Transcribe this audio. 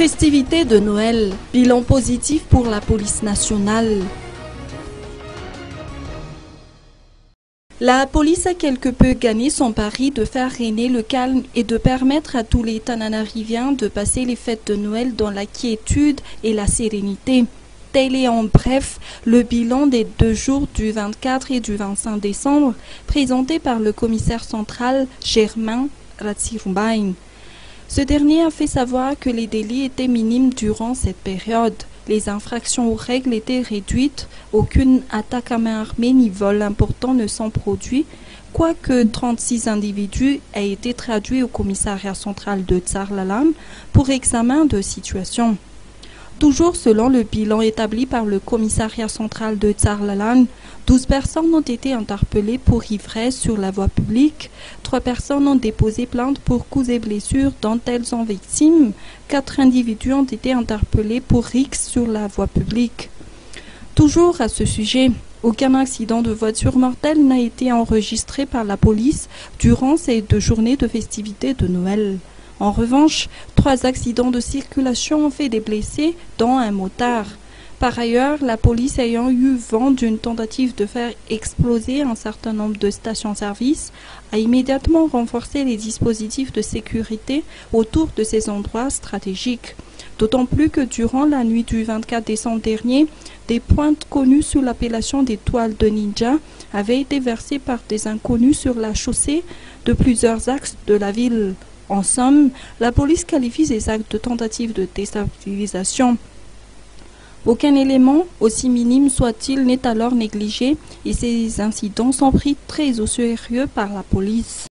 Festivités de Noël, bilan positif pour la police nationale. La police a quelque peu gagné son pari de faire régner le calme et de permettre à tous les Tananariviens de passer les fêtes de Noël dans la quiétude et la sérénité. Tel est en bref le bilan des 2 jours du 24 et du 25 décembre présenté par le commissaire central Germain Ratsirumbain. Ce dernier a fait savoir que les délits étaient minimes durant cette période. Les infractions aux règles étaient réduites, aucune attaque à main armée ni vol important ne sont produits, quoique 36 individus aient été traduits au commissariat central de Tsarlalam pour examen de situation. Toujours selon le bilan établi par le commissariat central de Tsarlalam, 12 personnes ont été interpellées pour ivresse sur la voie publique, 3 personnes ont déposé plainte pour coups et blessures dont elles sont victimes, 4 individus ont été interpellés pour rixe sur la voie publique. Toujours à ce sujet, aucun accident de voiture mortelle n'a été enregistré par la police durant ces 2 journées de festivités de Noël. En revanche, 3 accidents de circulation ont fait des blessés, dont un motard. Par ailleurs, la police ayant eu vent d'une tentative de faire exploser un certain nombre de stations-service, a immédiatement renforcé les dispositifs de sécurité autour de ces endroits stratégiques. D'autant plus que durant la nuit du 24 décembre dernier, des pointes connues sous l'appellation des toiles de ninja avaient été versées par des inconnus sur la chaussée de plusieurs axes de la ville. En somme, la police qualifie ces actes de tentative de déstabilisation. Aucun élément, aussi minime soit-il, n'est alors négligé et ces incidents sont pris très au sérieux par la police.